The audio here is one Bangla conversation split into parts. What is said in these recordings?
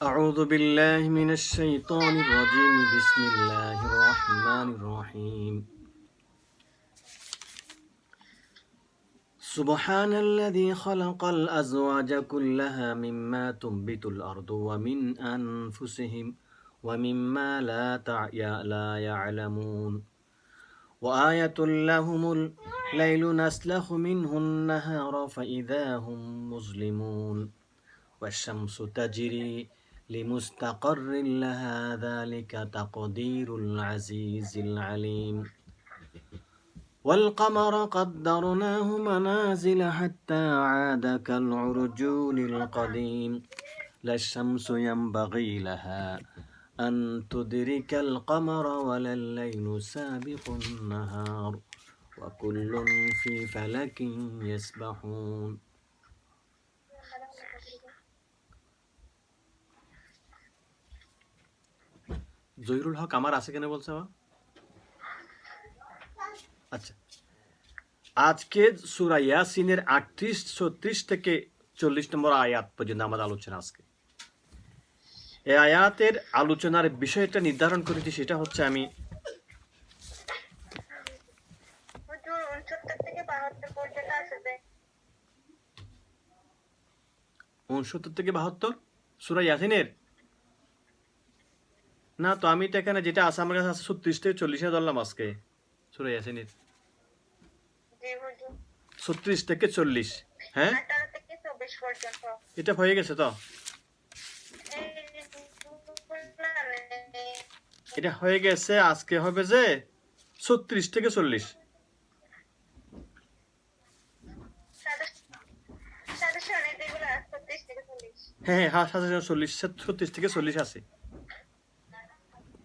أعوذ بالله من الشيطان الرجيم بسم الله الرحمن الرحيم سبحان الذي خلق الأزواج كلها مما تنبت الأرض ومن أنفسهم ومما لا يعلمون وآية لهم الليل نسلخ منه النهار فإذا هم مظلمون والشمس تجري لمستقر لها ذلك تقدير العزيز العليم والقمر قدرناه منازل حتى عاد كالعرجون القديم لا الشمس ينبغي لها أن تدرك القمر ولا الليل سابق النهار وكل في فلك يسبحون জহিরুল হক আমার আছে কেন বলছে বা আচ্ছা আজকে সূরা ইয়াসিনের 38 36 থেকে 40 নম্বর আয়াত পর্যন্ত আমাদের আলোচনা আজকে এই আয়াতের আলোচনার বিষয়টা নির্ধারণ করেছি সেটা হচ্ছে আমি 69 থেকে 72 সূরা ইয়াসিনের না তো আমি তো এখানে যেটা আছে আমার কাছে আছে 36 থেকে 40 এ ধরলাম আজকে সূরা ইয়াসিনের 36 থেকে 40 হ্যাঁ এটা হয়ে গেছে তো এটা হয়ে গেছে আজকে হবে যে 36 থেকে 40 হ্যাঁ হ্যাঁ 36 থেকে 40 আছে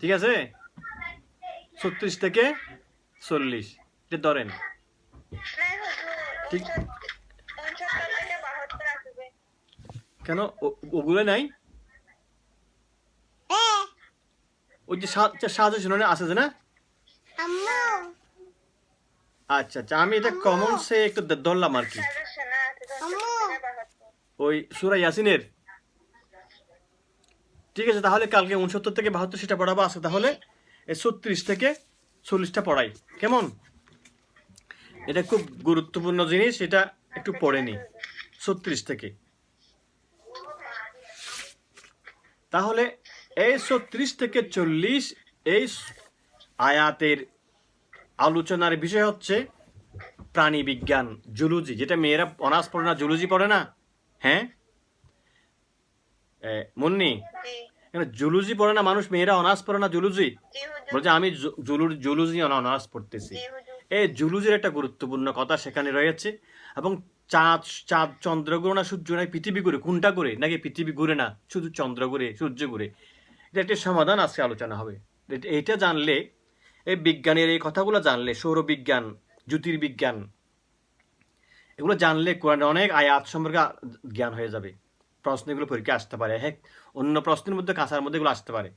ঠিক আছে 36 থেকে 40 এটা ধরেন ঠিক কেন ওগুলো নাই ওই যে সাহায্য শুনে আছে না আচ্ছা আচ্ছা আমি এটা কমন সে একটু ধরলাম আর কি ওই সূরা ইয়াসিনের ঠিক আছে তাহলে কালকে 69 থেকে 72 সেটা পড়াবো আছে তাহলে 36 থেকে 40টা পড়াই কেমন এটা খুব গুরুত্বপূর্ণ জিনিস এটা একটু পড়ে নি 36 থেকে তাহলে এই 36 থেকে 40 এই আয়াতের আলোচনার বিষয় হচ্ছে প্রাণী বিজ্ঞান জুলজি যেটা মেয়েরা অনার্স পড়ে না জুলজি পড়ে না হ্যাঁ মুন্নি জুলজি পড়ে না মানুষ মেয়েরা অনার্স পড়ে না জুলজি বলছে আমি জুলজি অনার্স পড়তেছি এই জুলজির একটা গুরুত্বপূর্ণ কথা সেখানে রয়েছে এবং চাঁদ চন্দ্র ঘুরে না সূর্য না পৃথিবী ঘুরে কোনটা ঘুরে নাকি পৃথিবী ঘুরে না শুধু চন্দ্র ঘুরে সূর্য ঘুরে এটা একটা সমাধান আজকে আলোচনা হবে এইটা জানলে এই বিজ্ঞানের এই কথাগুলো জানলে সৌরবিজ্ঞান জ্যোতির্বিজ্ঞান এগুলো জানলে কোরআনের অনেক আয়াত সম্পর্কে জ্ঞান হয়ে যাবে প্রশ্নগুলো পরীক্ষা আসতে পারে হ্যাঁ অন্য প্রশ্নের মধ্যে কাঁচার মধ্যে এগুলো আসতে পারে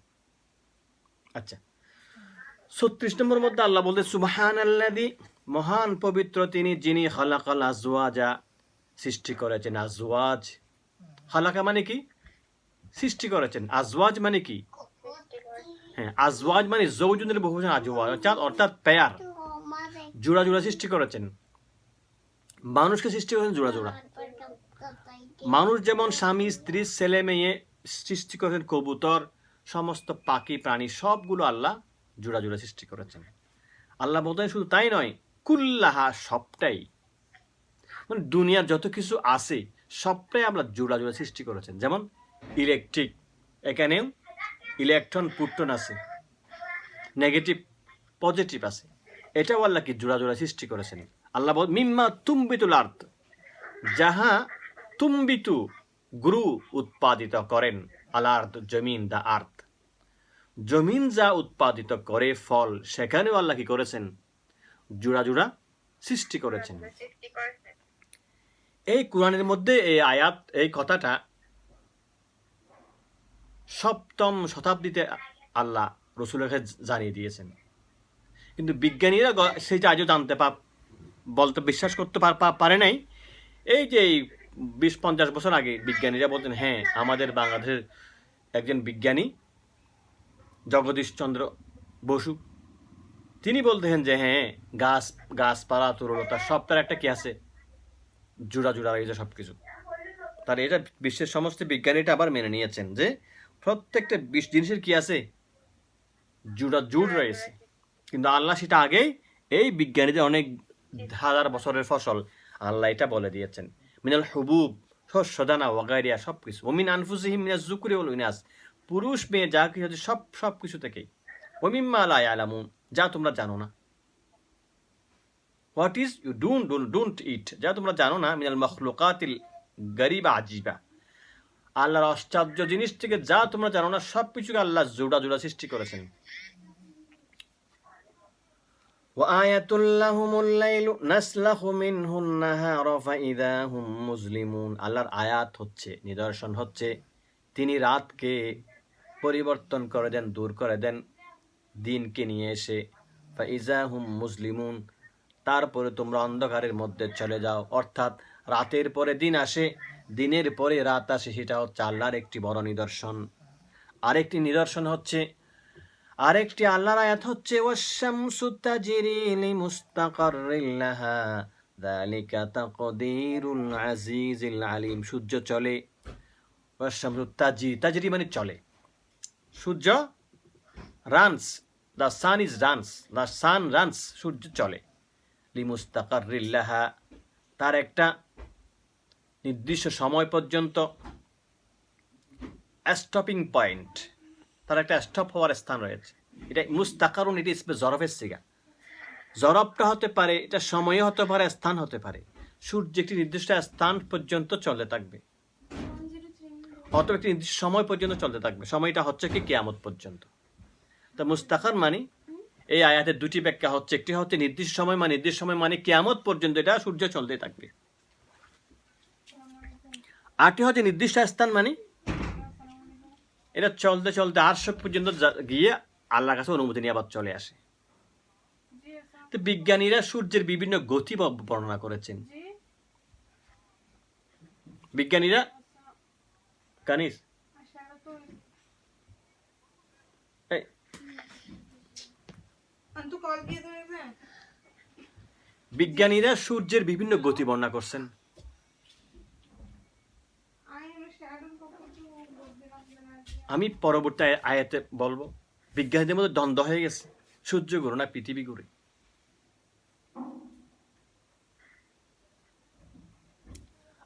আচ্ছা 36 নম্বর মধ্যে আল্লাহ বলতে সুবহানাল্লাযী মহান পবিত্র তিনি যিনি খালাকাল আজওয়াজা সৃষ্টি করেছেন আজওয়াজ খালাকা মানে কি সৃষ্টি করেছেন আজওয়াজ মানে কি হ্যাঁ আজওয়াজ মানে যৌজনের বহুবচন আজওয়াজ অর্থাৎ পেয়ার জোড়া জোড়া সৃষ্টি করেছেন মানুষকে সৃষ্টি করেছেন জোড়া জোড়া মানুষ যেমন স্বামী স্ত্রী ছেলে মেয়ে সৃষ্টি করেছেন কবুতর সমস্ত পাখি প্রাণী সবগুলো আল্লাহ জোড়া জোড়া সৃষ্টি করেছেন আল্লাহ বলতেন শুধু তাই নয় কুল্লাহা সবটাই মানে দুনিয়ার যত কিছু আছে সবটাই আমরা জোড়া জোড়া সৃষ্টি করেছেন যেমন ইলেকট্রিক এখানেও ইলেকট্রন প্রোটন আছে নেগেটিভ পজিটিভ আছে এটাও আল্লাহ কি জোড়া জোড়া সৃষ্টি করেছেন আল্লাহ বল মিম্মা তুম্বিতুল আর্থ যাহা তুম্বিতু গুরু উৎপাদিত করেন আলার্থ জমিন দা আর্থ জমিন যা উৎপাদিত করে ফল সেখানেও আল্লাহ কি করেছেন জোড়া জোড়া সৃষ্টি করেছেন এই কোরআনের মধ্যে এই আয়াত এই কথাটা 7ম শতাব্দীতে আল্লাহ রসুলকে জানিয়ে দিয়েছেন কিন্তু বিজ্ঞানীরা সেটা আজও জানতে বলতে বিশ্বাস করতে পারে নাই এই যে 20-50 বছর আগে বিজ্ঞানীরা বলতেন হ্যাঁ আমাদের বাংলাদেশের একজন বিজ্ঞানী জগদীশচন্দ্র বসু, তিনি বলতেছেন যে হ্যাঁ, গাছপালা তরুলতা সব তার একটা কি আছে, জোড়া জোড়া রয়েছে সব কিছু। তার এটা বিশ্বের সমস্ত বিজ্ঞানীটা আবার মেনে নিয়েছেন যে প্রত্যেকটা জিনিসের কি আছে, জোড়া জোড় রয়েছে। কিন্তু আল্লাহ সেটা আগেই এই বিজ্ঞানীদের অনেক হাজার বছরের ফসল আল্লাহ এটা বলে দিয়েছেন। মিনাল হুবুব, শস্য দানা ওয়াগাইরিয়া সব কিছু, ওমিন আনফুসিহিম মিনাজ যুকরি ওয়াল ইনাস, পুরুষ মেয়ে যা কিছু আছে সব কিছু থেকেই, ওমিম্মা লা ইয়ালামুন, যা তোমরা জানো না, what is you don't it, যা তোমরা জানো না, মিনাল মখলুকাতিল গরিবা আজিবা, আল্লাহর আশ্চর্য জিনিস থেকে যা তোমরা জানো না সব কিছুকে আল্লাহ জোড়া জোড়া সৃষ্টি করেছেন। وآية لهم الليل نسلخ منه النهار فإذا هم مظلمون, আল্লাহর আয়াত হচ্ছে, নিদর্শন হচ্ছে, তিনি রাতকে পরিবর্তন করে দেন, দূর করে দেন দিনকে নিয়ে এসে, ফাইজা হুম মুসলিমুন, তারপরে তোমরা অন্ধকারের মধ্যে চলে যাও। অর্থাৎ রাতের পরে দিন আসে, দিনের পরে রাত আসে, সেটা হচ্ছে আল্লাহর একটি বড় নিদর্শন। আরেকটি নিদর্শন হচ্ছে, আরেকটি আল্লাহর আয়াত হচ্ছে ওয়াশ-শামসু তাজরি লিমুস্তাকাররিন লাহা যালিকা তাকদীরুল আজিজিল আলিম, সূর্য চলে, ওয়াশ-শামসু তাজরি মানে চলে, সূর্য runs, the sun is runs, the sun runs, সূর্য চলে, লিমুস্তাকাররিন লাহা, তার একটা নির্দিষ্ট সময় পর্যন্ত স্টপিং পয়েন্ট, তার একটা স্টপ হওয়ার স্থান রয়েছে। এটা মুস্তাকারুন, এটি ইসমে জরফের সিগা, জরফটা হতে পারে, এটা সময় হতে পারে, স্থান হতে পারে। সূর্য একটি নির্দিষ্ট স্থান পর্যন্ত চলতে থাকবে, অথবা একটি নির্দিষ্ট সময় পর্যন্ত চলতে থাকবে, সময়টা হচ্ছে কি কিয়ামত পর্যন্ত। তো মুস্তাকার মানে এই আয়াতের দুটি ব্যাখ্যা হচ্ছে, একটি হচ্ছে নির্দিষ্ট সময় মানে কিয়ামত পর্যন্ত এটা সূর্য চলতে থাকবে, আরটি হচ্ছে নির্দিষ্ট স্থান মানে এটা চলতে চলতে আরশ পর্যন্ত গিয়ে আল্লাহর কাছে অনুমতি নিয়ে আবার চলে আসে। তো বিজ্ঞানীরা সূর্যের বিভিন্ন গতি বর্ণনা করেছেন। বিজ্ঞানীরা কানিস বিজ্ঞানীরা সূর্যের বিভিন্ন গতি বর্ণনা করছেন। আমি পরবর্তী আয়াতে বলবো, বিজ্ঞানীদের মধ্যে দ্বন্দ্ব হয়ে গেছে, সূর্য ঘুরে না পৃথিবী ঘুরে।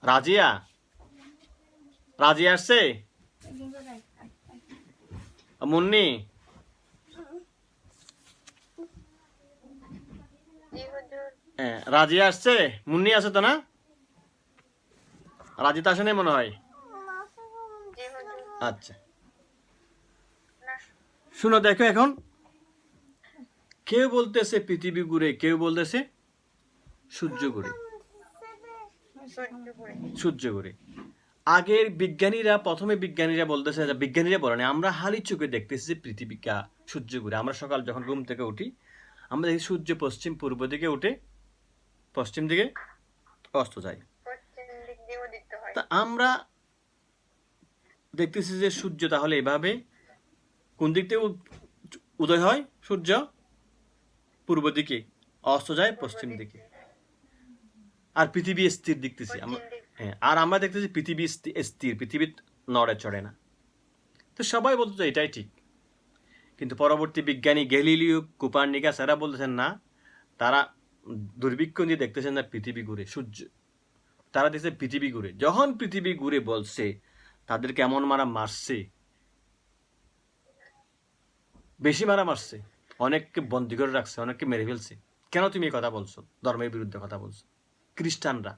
রাজিয়া আসছে, মুন্নি রাজিয়া আসছে, মুন্নি আছে তো না? রাজি তো আসে নাই মনে হয়। আচ্ছা শুনো, দেখো, এখন কেউ বলতেছে পৃথিবী ঘুরে, কেউ বলতেছে সূর্য ঘুরে, সূর্য ঘুরে। আগের প্রথমে বিজ্ঞানীরা বলতেছে, বিজ্ঞানীরা বলে না, আমরা হালি চোখে দেখতেছি যে পৃথিবী সূর্য ঘুরে। আমরা সকাল যখন ঘুম থেকে উঠি, আমরা দেখি সূর্য পূর্ব দিকে উঠে পশ্চিম দিকে অস্ত যায়। তা আমরা দেখতেছি যে সূর্য তাহলে এভাবে কোন দিক থেকে উদয় হয়, সূর্য পূর্ব দিকে, অস্ত যায় পশ্চিম দিকে, আর পৃথিবী স্থির দেখতেছি আমরা। হ্যাঁ, আর আমরা দেখতেছি পৃথিবী স্থির, পৃথিবী নড়ে চড়ে না। তো সবাই বলতো এটাই ঠিক, কিন্তু পরবর্তী বিজ্ঞানী গ্যালিলিও, কোপার্নিকাস এরা বলতেছেন না, তারা দুর্বীক্ষণ দিয়ে দেখতেছেন না পৃথিবী ঘুরে, সূর্য, তারা দেখছে পৃথিবী ঘুরে। যখন পৃথিবী ঘুরে বলছে, তাদেরকে এমন মারছে, বেশি মারছে, অনেককে বন্দী করে রাখছে, অনেককে মেরে ফেলছে। কেন তুমি এই কথা বলছো? ধর্মের বিরুদ্ধে কথা বলছো। খ্রিস্টানরা,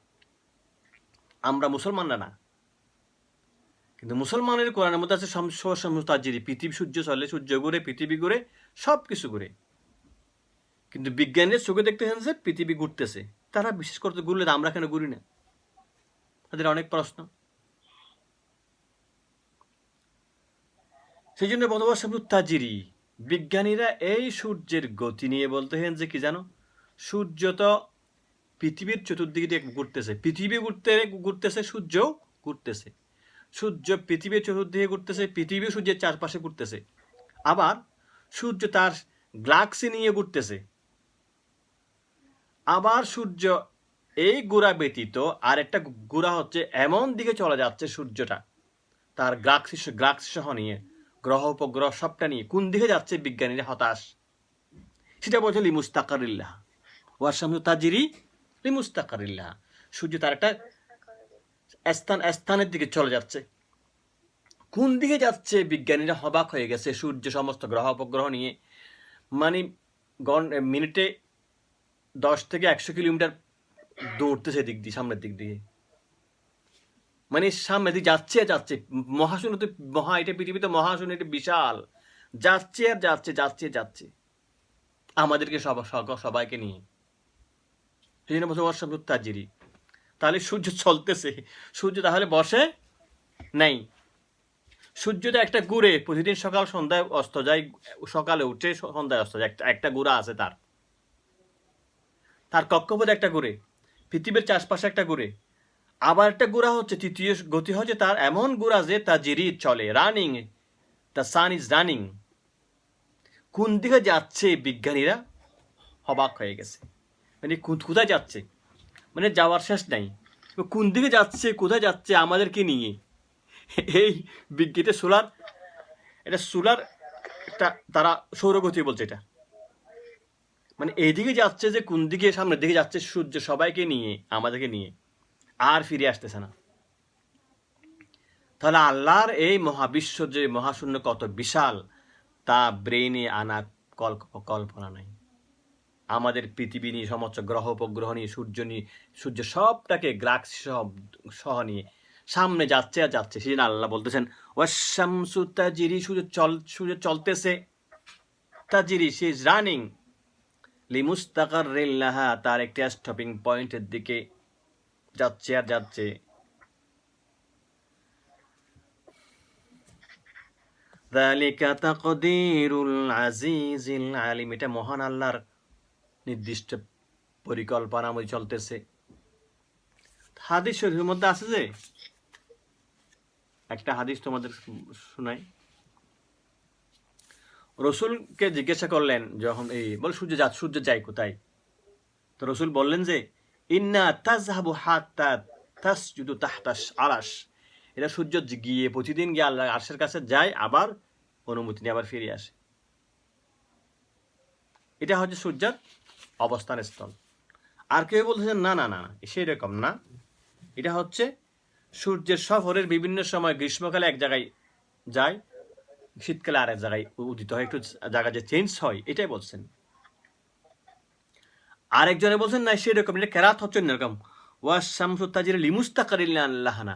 আমরা মুসলমানরা না। কিন্তু মুসলমানের কোরআনের মধ্যে আছে সমস্তাজিরি, পৃথিবী সূর্য চলে, সূর্য ঘুরে, পৃথিবী ঘুরে, সব কিছু ঘুরে। কিন্তু বিজ্ঞানীরা চোখে দেখতেছেন যে পৃথিবী ঘুরতেছে, তারা বিশেষ করতে ঘুরলে আমরা কেন ঘুরি না? তাদের অনেক প্রশ্ন। সেই জন্য বন্ধুবান্ধব বিজ্ঞানীরা এই সূর্যের গতি নিয়ে বলতেছেন যে কি জানো, সূর্য তো পৃথিবীর চতুর্দিকে ঘুরতেছে, পৃথিবী ঘুরতেছে, সূর্য ঘুরতেছে। সূর্য পৃথিবীর চতুর্দিকে ঘুরতেছে, পৃথিবী সূর্যের চারপাশে ঘুরতেছে। আবার সূর্য তার গ্যালাক্সি নিয়ে ঘুরতেছে। আবার সূর্য এই গোড়া ব্যতীত আর একটা গোড়া হচ্ছে এমন দিকে চলে যাচ্ছে সূর্যটা তার গ্যালাক্সি সহ নিয়ে, গ্রহ উপগ্রহ সবটা নিয়ে কোন দিকে যাচ্ছে বিজ্ঞানীরা হতাশ। সেটা বলছে লিমুস্তাকারিল্লাহ ওয়াশামসু তাজরি লিমুস্তাকারিল্লাহ। সূর্য তার একটা স্থানের দিকে চলে যাচ্ছে। কোন দিকে যাচ্ছে বিজ্ঞানীরা হবাক হয়ে গেছে। সূর্য সমস্ত গ্রহ উপগ্রহ নিয়ে মানে মিনিটে 10 থেকে 100 কিলোমিটার দৌড়তেছে দিক দিয়ে, সামনের দিক দিয়ে, মানে সামনের দিকে যাচ্ছে আর যাচ্ছে। মহাশূন্য তো এটা পৃথিবীতে মহাশূন্য, এটা বিশাল, যাচ্ছে আর যাচ্ছে, যাচ্ছে যাচ্ছে আমাদেরকে সবাইকে নিয়ে। সেই জন্য বলছে ওয়াশামসু তাজরি। তাহলে সূর্য চলতেছে, সূর্য তাহলে বসে নাই। সূর্যটা একটা ঘুরে, প্রতিদিন সকাল সন্ধ্যায় অস্ত যায়, সকালে উঠে সন্ধ্যায় অস্ত যায়, একটা ঘোরা আছে তার কক্ষপথে একটা ঘুরে, পৃথিবীর চারপাশে একটা ঘুরে। আবার একটা ঘোরা হচ্ছে, তৃতীয় গতি হচ্ছে তার এমন ঘোরা যে তা জিরি চলে, running, the sun is running. কোন দিকে যাচ্ছে বিজ্ঞানীরা অবাক হয়ে গেছে। মানে কোথায় যাচ্ছে, মানে যাওয়ার শেষ নাই। কোন দিকে যাচ্ছে, কোথায় যাচ্ছে আমাদেরকে নিয়ে। এই বিজ্ঞানীতে সোলার একটা তারা সৌরগতি বলছে এটা, মানে এইদিকে যাচ্ছে যে কোন দিকে, সামনের দিকে যাচ্ছে সূর্য সবাইকে নিয়ে, আমাদেরকে নিয়ে, আর ফিরে আসতেছে না। তাহলে আল্লাহর এই মহাবিশ্ব যে মহাশূন্য কত বিশাল তা ব্রেইনে আনা কল্পনা নাই। আমাদের পৃথিবী নিয়ে, সমস্ত গ্রহ উপগ্রহ নিয়ে, সূর্য সবটাকে গ্যালাক্সি সহ নিয়ে সামনে যাচ্ছে আর যাচ্ছে। সেই জন্য আল্লাহ বলতেছেন ওয়াশামসু তাজরি, সূর্য চলতেছে, তাজরি সে ইজ রানিং, লিমুস্তাকাররিন লাহা তার একটা স্টপিং পয়েন্টের দিকে যাচ্ছে আর যাচ্ছে। যালিকা তাকদীরুল আজিজিল আলিম, এটা মহান আল্লাহর নির্দিষ্ট পরিকল্পনা মধ্যে চলতেছে। হাদিস শরীফের মধ্যে আছে যে, একটা হাদিস তোমাদের শোনাই। রসুলকে জিজ্ঞাসা করলেন যখন সূর্য যায় কোথায়, তো রসুল বললেন যে ইন্না তাযহাবু হাত্তা তাসজুদু তাহতাস আরাশ, এটা সূর্য গিয়ে প্রতিদিন গিয়ে আল্লাহ আরশের কাছে যায়, আবার অনুমতি নিয়ে আবার ফিরে আসে। এটা হচ্ছে সূর্যের অবস্থান স্থল। আর কেউ বলতেছেন না না না, সেই রকম না, এটা হচ্ছে সূর্যের সফরের বিভিন্ন সময়, গ্রীষ্মকালে এক জায়গায় যায়, শীতকালে আরেক জায়গায় উদিত হয়, একটু জায়গা যে চেঞ্জ হয়, এটাই বলছেন। আরেকজনে বলছেন না সেরকম, এটা কেরাত হচ্ছে এরকম, ওয়াশামসু তাজরি লিমুস্তাকারিল্লাহ লাহা,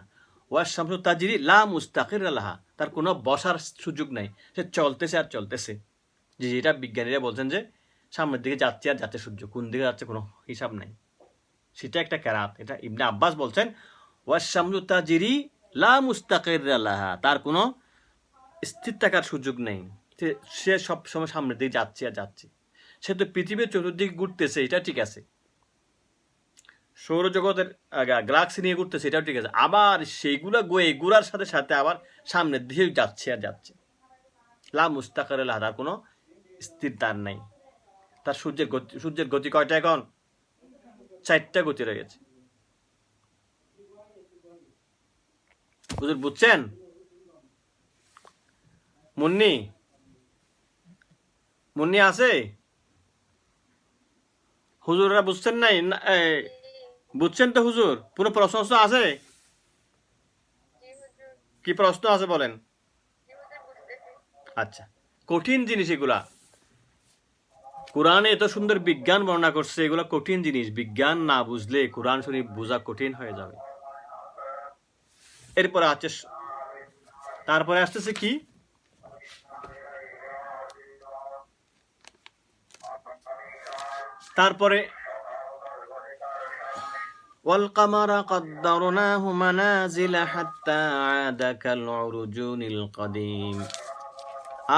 ওয়াশামসু তাজরি লা মুস্তাকির লাহা, তার কোনো বসার সুযোগ নাই, সে চলতেছে আর চলতেছে। যে যেটা বিজ্ঞানীরা বলছেন যে সামনের দিকে যাচ্ছে আর যাচ্ছে, সূর্য কোন দিকে যাচ্ছে কোনো হিসাব নাই, সেটা একটা কেরাত। এটা ইবনে আব্বাস বলছেন ওয়াশামসু তাজরি লা মুস্তাকির লাহা, তার কোনো স্থির থাকার সুযোগ নেই, সে সব সময় সামনের দিকে যাচ্ছে আর যাচ্ছে। সে তো পৃথিবীর চতুর্দিকে ঘুরতেছে, এটা ঠিক আছে, সৌরজগতের গ্যালাক্সি নিয়ে ঘুরতেছে, এটাও ঠিক আছে। আবার সেইগুলা ঘোরার সাথে সাথে আবার সামনের দিকে যাচ্ছে আর যাচ্ছে। লা মুস্তাকার লাহা, তার কোনো স্থির তার নাই। তার সূর্যের গতি কয়টা এখন? 4টা গতি রয়েছে। হুজুর বুঝছেন? মুন্নি আছে? হুজুররা বুঝছেন নাই? বুঝছেন তো হুজুর? পুরো প্রশ্ন আছে? কি প্রশ্ন আছে বলেন? আচ্ছা, কঠিন জিনিস এগুলা। কোরআনে এত সুন্দর বিজ্ঞান বর্ণনা করছে, এগুলো কঠিন জিনিস। বিজ্ঞান না বুঝলে কোরআন শরীফ বোঝা কঠিন হয়ে যাবে। এরপরে আছে, তারপরে আসতেছে কি? তারপরে والقمر قدرناه منازل حتى عاد كالعرجون القديم,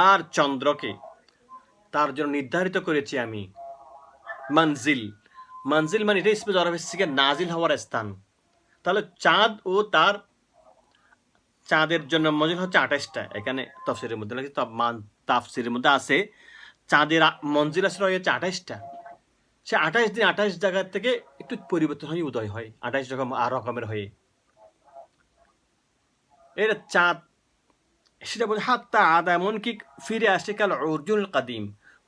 আর চন্দ্রকে তার জন্য নির্ধারিত করেছি আমি মঞ্জিল। মঞ্জিল মানে এটা স্পেস আরবিক থেকে নাজিল হওয়ার স্থান। তাহলে চাঁদ ও তার চাঁদের জন্য মঞ্জিল হচ্ছে 28টা। এখানে তাফসীরের মধ্যে লাগছে, তাফসীরের মধ্যে আছে চাঁদের মঞ্জিল আসলে হয়েছে 28টা। সে 28 দিন 28 জায়গা থেকে একটু পরিবর্তন হয়ে উদয় হয়, 28 রকমের হয়ে। এর চাঁদ সেটা বলছে হাত্তা আদা, এমনকি ফিরে আসে কাল অর্জুন কাদিম,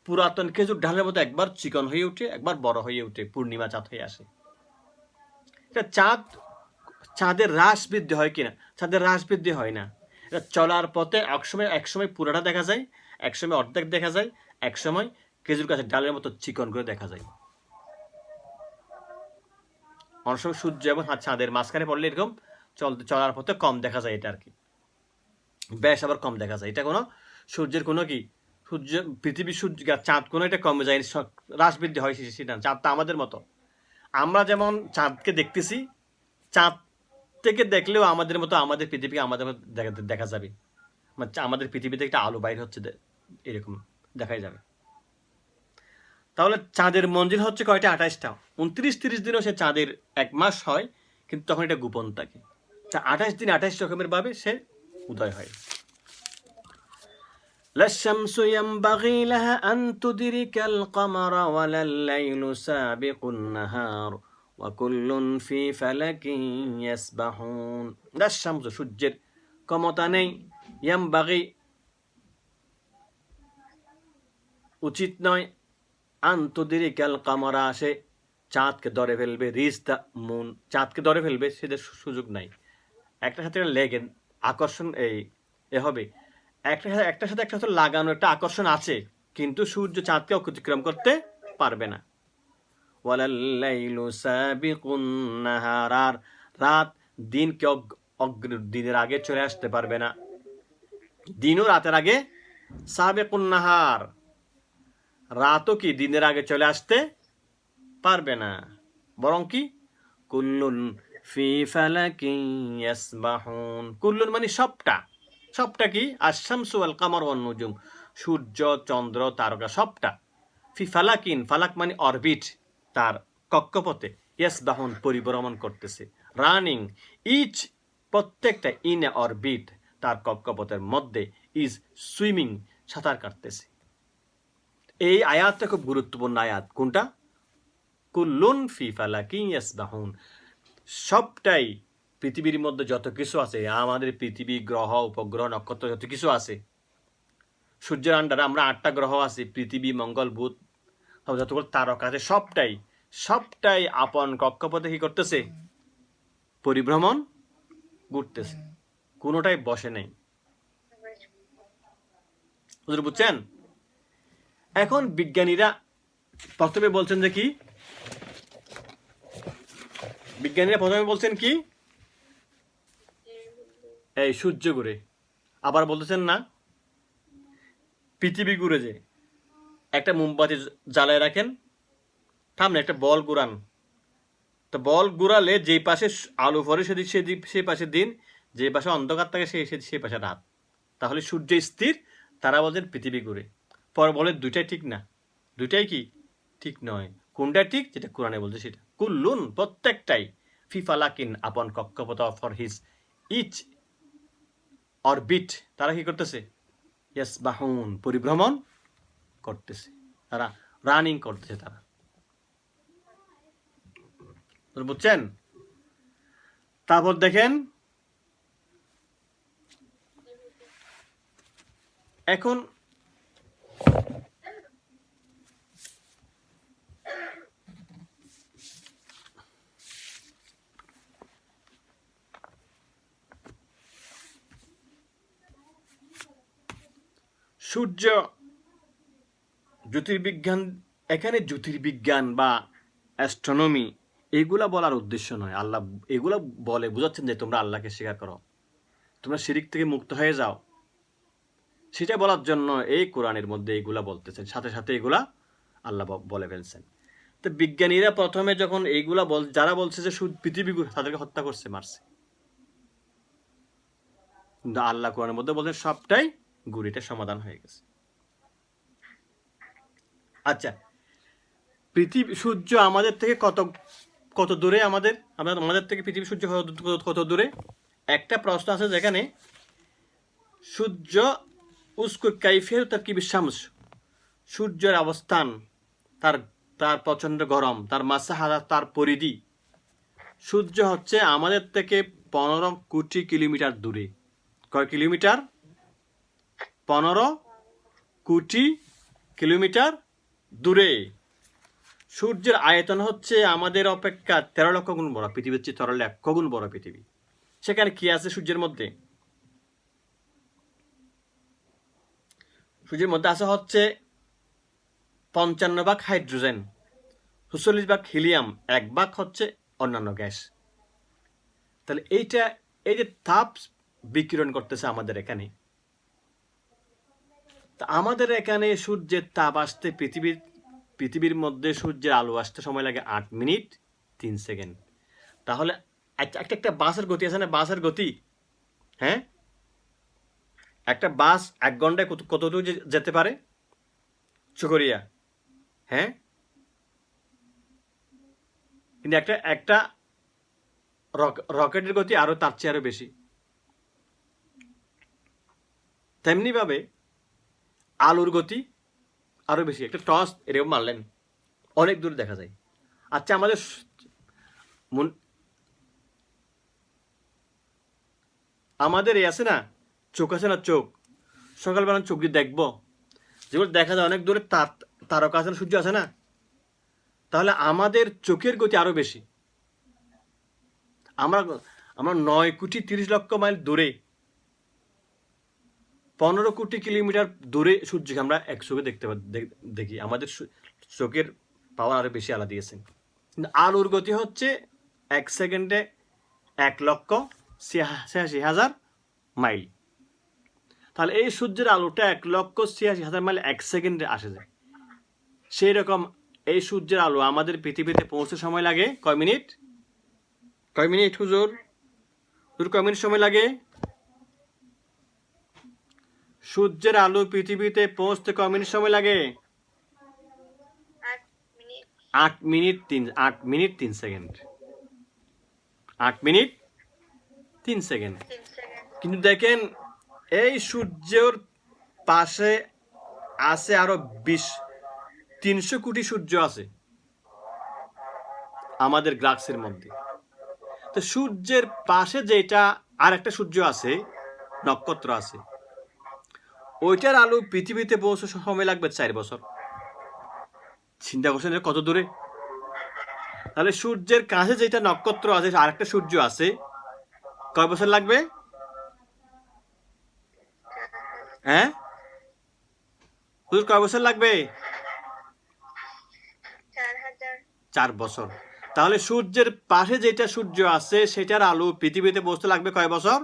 পুরাতন খেজুর ঢালের মতো একবার চিকন হয়ে ওঠে, একবার বড় হয়ে ওঠে, পূর্ণিমা চাঁদ হয়ে আসে। এটা চাঁদের হ্রাস বৃদ্ধি হয় কিনা? চাঁদের হ্রাস বৃদ্ধি হয় না। এটা চলার পথে একসময় পুরাটা দেখা যায়, একসময় অর্ধেক দেখা যায়, একসময় খেজুর গাছের ডালের মতো চিকন করে দেখা যায়। অনেক সময় সূর্য এবং চাঁদের মাঝখানে পড়লে এরকম চলার পথে কম দেখা যায়, এটা আর কি। বেশ আবার কম দেখা যায়। এটা কোনো সূর্যের কোনো কি পৃথিবী সূর্য চাঁদ কোনো এটা কমে যায়, হ্রাস বৃদ্ধি হয় সেটা। চাঁদটা আমাদের মতো, আমরা যেমন চাঁদকে দেখতেছি, চাঁদ থেকে দেখলেও আমাদের মতো আমাদের পৃথিবীকে আমাদের মতো দেখা যাবে। আমাদের পৃথিবীতে একটা আলো বাইর হচ্ছে, এরকম দেখাই যাবে। তাহলে চাঁদের মঞ্জিল হচ্ছে কয়টা? 28টা। 29-30 দিনও সে চাঁদের 1 মাস হয়, কিন্তু তখন এটা গোপন থাকে। 28 দিন 28 রকমের ভাবে সে উদয় হয়। لا الشمس ينبغي لها أن تدرك القمر ولا الليل سابق النهار وكل في فلك يسبحون. لا الشمس সূর্যের ক্ষমতা নেই, ينبغي উচিত নয়, আন তুদরিকাল কামারা সে চাঁদকে ধরে ফেলবে, রিচ দ্য মুন চাঁদকে ধরে ফেলবে, সেদের সুযোগ নাই। একটার সাথে লেগে আকর্ষণ এ হবে, একটার সাথে একটা লাগানো একটা আকর্ষণ আছে, কিন্তু সূর্য চাঁদকে অতিক্রম করতে পারবে না। ওয়ালাল্লাইলু সাবিকুন নাহার, আর রাত দিনকে দিনের আগে চলে আসতে পারবে না। দিনও রাতের আগে, সাবিকুন নাহার রাতও কি দিনের আগে চলে আসতে পারবে না, বরং কি কুল্লুন ফি ফালাকিন ইয়াসবাহুন। কুল্লুন মানে সবটা কি? আশ-শামসু ওয়াল কামারু ওয়ান নুজুম, সূর্য চন্দ্র তারকা সবটা। ফি ফালাকিন, ফালাক মানে অরবিট, তার কক্ষপথে, ইয়াসবাহুন পরিভ্রমণ করতেছে, রানিং, ইচ প্রত্যেকটা ইন এ অরবিট, তার কক্ষপথের মধ্যে, ইজ সুইমিং সাঁতার কাটতেছে। এই আয়াতটা খুব গুরুত্বপূর্ণ আয়াত। কোনটা? কুল্লুন ফি ফালাকিন ইয়াসবাহুন, সবটাই পৃথিবীর মধ্যে যত কিছু আছে, আমাদের পৃথিবী, গ্রহ, উপগ্রহ, নক্ষত্র যত কিছু আছে, সূর্যের আন্ডারে আমরা 8টা গ্রহ আছে, পৃথিবী, মঙ্গল, বুধ, যতগুলো তারকা আছে, সবটাই আপন কক্ষপথে কি করতেছে? পরিভ্রমণ ঘুরতেছে, কোনোটাই বসে নেই। বুঝছেন? এখন বিজ্ঞানীরা প্রথমে বলছেন যে কি? বিজ্ঞানীরা প্রথমে বলছেন কি? এই সূর্য ঘুরে। আবার বলতেছেন না পৃথিবী ঘুরে, যে একটা মোমবাতি জ্বালায় রাখেন, সামনে একটা বল ঘুরান, তো বল ঘুরালে যে পাশে আলো পড়ে সেই পাশে দিন, যে পাশে অন্ধকার থাকে সেই পাশে রাত। তাহলে সূর্য স্থির, তারা বলছেন পৃথিবী ঘুরে। পরে বলে দুইটাই ঠিক না, দুইটাই কি ঠিক নয়। কোনটা ঠিক? যেটা কোরআনে বলছে সেটা। কুল্লুন প্রত্যেকটাই, ফি ফালাকিন আপন কক্ষপথ, ফর হিজ ইচ অরবিট, তারা কি করতেছে? ইয়াসবাহুন পরিভ্রমণ করতেছে, তারা রানিং করতেছে, তারা। বুঝছেন? তারপর দেখেন, এখন সূর্য জ্যোতির্বিজ্ঞান, এখানে জ্যোতির্বিজ্ঞান বা অ্যাস্ট্রোনমি এগুলা বলার উদ্দেশ্য নয়। আল্লাহ এগুলা বলে বোঝাচ্ছেন যে তোমরা আল্লাহকে স্বীকার করো, তোমরা শিরিক থেকে মুক্ত হয়ে যাও, সেটা বলার জন্য এই কোরআনের মধ্যে এগুলা বলতেছেন, সাথে সাথে এগুলা আল্লাহ বলে ফেলছেন। তো বিজ্ঞানীরা প্রথমে যখন এইগুলা যারা বলছে যে পৃথিবী তাদেরকে হত্যা করছে, মারছে, কিন্তু আল্লাহ কোরআনের মধ্যে বলছেন সবটাই গুড়িটা সমাধান হয়ে গেছে। আচ্ছা, পৃথিবী সূর্য আমাদের থেকে কত দূরে? আমাদের থেকে পৃথিবী সূর্য কত দূরে? একটা প্রশ্ন আছে যেখানে সূর্য উস্কু কাইফিয়াত তারকিবুশ শামস, সূর্যের অবস্থান, তার তার প্রচণ্ড গরম, তার মাসাহারা, তার পরিধি। সূর্য হচ্ছে আমাদের থেকে 15 কোটি কিলোমিটার দূরে। কয় কিলোমিটার? 15 কোটি কিলোমিটার দূরে। সূর্যের আয়তন হচ্ছে আমাদের অপেক্ষা 13 লক্ষ গুণ বড়, পৃথিবীর চেয়ে 13 লক্ষ গুণ বড় পৃথিবী। সেখানে কি আছে সূর্যের মধ্যে? সূর্যের মধ্যে আছে হচ্ছে 55 ভাগ হাইড্রোজেন, 46 ভাগ হিলিয়াম, 1 ভাগ হচ্ছে অন্যান্য গ্যাস। তাহলে এই যে তাপ বিকিরণ করতেছে আমাদের এখানে, তা আমাদের এখানে সূর্যের তাপ আসতে পৃথিবীর মধ্যে সূর্যের আলো আসতে সময় লাগে 8 মিনিট 3 সেকেন্ড। তাহলে একটা বাসের গতি আছে না, বাসের গতি, হ্যাঁ, একটা বাস 1 ঘন্টায় কতটুকু যেতে পারে চকরিয়া, হ্যাঁ, কিন্তু একটা রকেটের গতি আরো তার চেয়ে আরো বেশি। তেমনি ভাবে আলোর গতি আরো বেশি। একটা টস এরকম মারলেন, অনেক দূর দেখা যায়। আচ্ছা, আমাদের এই আছে না, চোখ আছে না, চোখ, সকালবেলা চোখ দিয়ে দেখবো, যেগুলো দেখা যায় অনেক দূরে, তারকা আছে না, সূর্য আছে না, তাহলে আমাদের চোখের গতি আরো বেশি। আমরা 9 কোটি 30 লক্ষ মাইল দূরে, 15 কোটি কিলোমিটার দূরে সূর্যকে আমরা এক চোখে দেখি। আমাদের চোখের পাওয়ার আরো বেশি আলাদা দিয়েছেন। কিন্তু আলোর গতি হচ্ছে 1 সেকেন্ডে 1,86,000 মাইল। তাহলে এই সূর্যের আলোটা 1,86,000 মাইল 1 সেকেন্ডে আসে যায়। সেই রকম এই সূর্যের আলো আমাদের পৃথিবীতে পৌঁছতে সময় লাগে কয় মিনিট? কয় মিনিট হুজুর? কয় মিনিট সময় লাগে? সূর্যের আলো পৃথিবীতে পৌঁছতে কয় মিনিট সময় লাগে? 8 মিনিট 3 সেকেন্ড। 8 minute 3 second. কিন্তু দেখেন, এই সূর্যের পাশে আছে আরো 300 কোটি সূর্য আছে আমাদের গ্যালাক্সির মধ্যে। তো সূর্যের পাশে যেটা আর একটা সূর্য আছে, নক্ষত্র আছে, ওইটার আলো পৃথিবীতে পৌঁছতে সময় লাগবে 4 বছর। চিন্তা করছেন কত দূরে? তাহলে সূর্যের কাছে যেটা নক্ষত্র আছে, আরেকটা সূর্য আছে, কয় বছর লাগবে? হ্যাঁ, কয় বছর লাগবে? 4 বছর। তাহলে সূর্যের পাশে যেটা সূর্য আছে, সেটার আলো পৃথিবীতে পৌঁছতে লাগবে কয় বছর?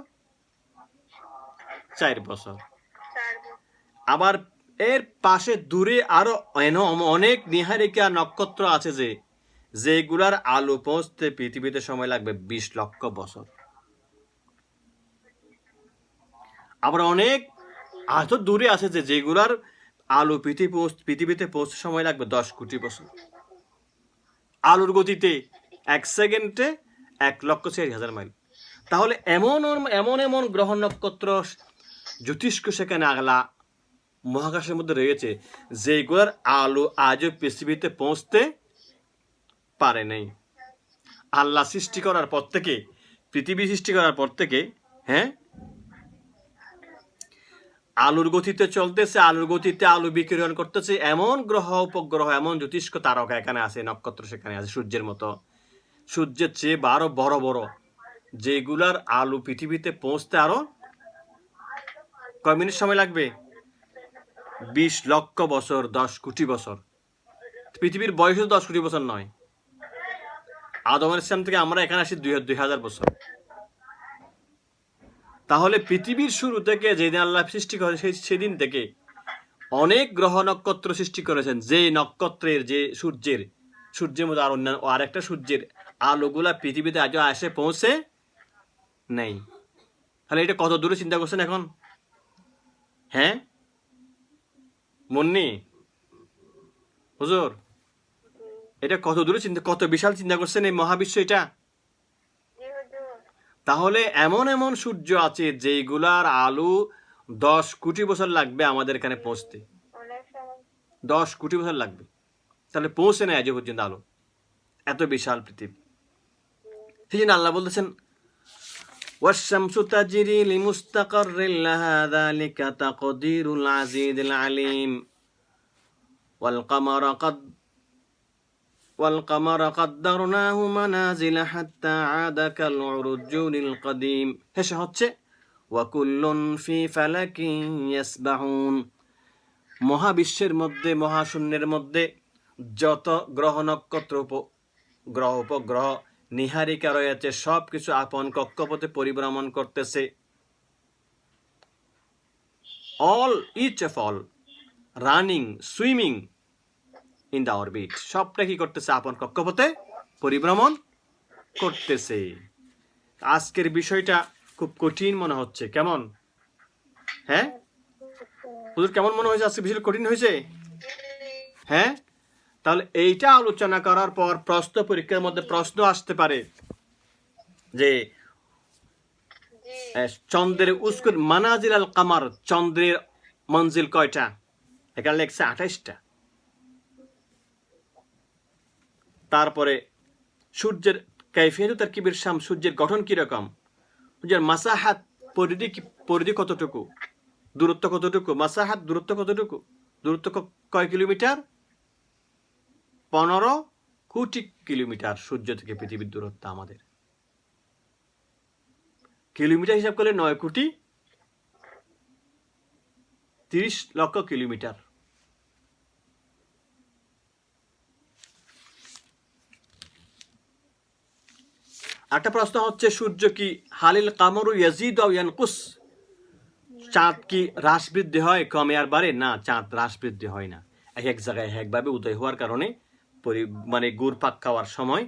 4 বছর। আবার এর পাশে দূরে আরো অনেক নীহারিকা নক্ষত্র আছে যেগুলার আলো পৌঁছতে পৃথিবীতে সময় লাগবে 20 লক্ষ বছর। আবার অনেক এত দূরে আছে যেগুলার আলো পৃথিবীতে পৌঁছতে সময় লাগবে 10 কোটি বছর। আলোর গতিতে 1 সেকেন্ডে 1,86,000 মাইল। তাহলে এমন গ্রহ নক্ষত্র জ্যোতিষ্ক সেখানে আগলা মহাকাশের মধ্যে রয়েছে যেগুলোর আলো আজও পৃথিবীতে পৌঁছতে পারে নাই। আল্লাহ সৃষ্টি করার পর থেকে, পৃথিবী সৃষ্টি করার পর থেকে, হ্যাঁ, আলোর গতিতে চলতেছে, আলোর গতিতে আলো বিকিরণ করতেছে। এমন গ্রহ, উপগ্রহ, এমন জ্যোতিষ্ক তারকা এখানে আছে, নক্ষত্র সেখানে আছে সূর্যের মতো, সূর্যের চেয়ে আরো বড় বড়, যেগুলার আলো পৃথিবীতে পৌঁছতে আরো কয় মিনিট সময় লাগবে? 20 লক্ষ বছর, 10 কোটি বছর। পৃথিবীর বয়স 10 কোটি বছর নয়। আদম আলাইহিস সালাম থেকে আমরা এখানে আসি 2000 বছর। তাহলে পৃথিবীর শুরু থেকে যেদিন আল্লাহ সৃষ্টি করে সেদিন থেকে অনেক গ্রহ নক্ষত্র সৃষ্টি করেছেন। যে নক্ষত্রের, যে সূর্যের মধ্যে আর অন্যান্য আরেকটা সূর্যের আলোগুলা পৃথিবীতে আজও আসে পৌঁছে নেই। তাহলে এটা কত দূরে চিন্তা করছেন এখন? হ্যাঁ মুন্নি হুজুর, এটা কত দূরে কত বিশাল চিন্তা করছেন এই মহাবিশ্ব এটা। তাহলে এমন সূর্য আছে যেগুলার আলো 10 কোটি বছর লাগবে আমাদের এখানে পৌঁছতে, 10 কোটি বছর লাগবে। তাহলে পৌঁছে নেয় আজ পর্যন্ত আলো, এত বিশাল পৃথিবী। সেই জন্য আল্লাহ বলতেছেন ওয়াশ-শামসু তাজরি লিমুস্তাকাররিন লাহা যালিকা তাকদীরুল আজিজিল আলিম والقمر قدرناه منازل حتى عاد كالعرجون القديم। হেসে হচ্ছে ওয়াকুল্লুন ফি ফালাকিন ইয়াসবাহুন। মহাবিশ্বের মধ্যে, মহাশূন্যের মধ্যে যত গ্রহ নক্ষত্র, গ্রহ উপগ্রহ, নিহারিকা রয়েছে, সব কিছু আপন কক্ষপথে পরিভ্রমণ করতেছে। All each of all running, swimming in the orbit, সবটা কি করতেছে? আপন কক্ষপথে পরিভ্রমণ করতেছে। আজকের বিষয়টা খুব কঠিন মনে হচ্ছে, কেমন? হ্যাঁ হুজুর, কেমন মনে হয়েছে? আজকে বিষয়টা কঠিন হয়েছে? হ্যাঁ, তাহলে এইটা আলোচনা করার পর প্রশ্ন পরীক্ষার মধ্যে প্রশ্ন আসতে পারে যে চন্দ্রের উস্কুর মানাজিল আল কামার, চন্দ্রের মঞ্জিল কয়টা? এখানে লেখছে 28টা। তারপরে সূর্যের কাইফিয়াতু তারকিবির শামস, সূর্যের গঠন কিরকম? সূর্যের মাসাহাত, পরিধি কতটুকু, দূরত্ব কতটুকু? মাসাহাত দূরত্ব কতটুকু? দূরত্ব কয় কিলোমিটার? 15 কোটি কিলোমিটার সূর্য থেকে পৃথিবীর দূরত্ব আমাদের। কিলোমিটার হিসাব করলে 9 কোটি 30 লক্ষ কিলোমিটার। একটা প্রশ্ন হচ্ছে, সূর্য কি হালিল কামরু ইয়াজিদু আও ইয়ানকুস, চাঁদ কি হ্রাস বৃদ্ধি হয়, কমে আর বাড়ে? না, চাঁদ হ্রাস বৃদ্ধি হয় না। এক জায়গায় একভাবে উদয় হওয়ার কারণে মানে গুড় পাক খাওয়ার সময়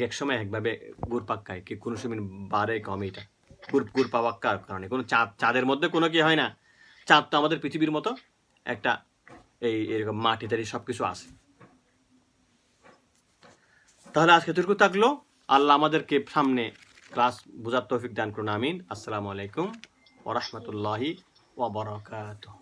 এক সময় একভাবে গুড় পাক খায়, কি কোনো সময় বাড়ে কমে, এটা গুড় পাওয়ার কারণে। কোনো চাঁদের মধ্যে কোনো কি হয় না। চাঁদ তো আমাদের পৃথিবীর মতো একটা এরকম মাটি টাটি সবকিছু আছে। তাহলে আজকে এতটুকু থাকলো। আল্লাহ আমাদেরকে সামনে ক্লাস বোঝার তৌফিক দান করুন, আমিন। আসসালামু আলাইকুম ওয়া রাহমাতুল্লাহি ওয়া বারাকাতুহু।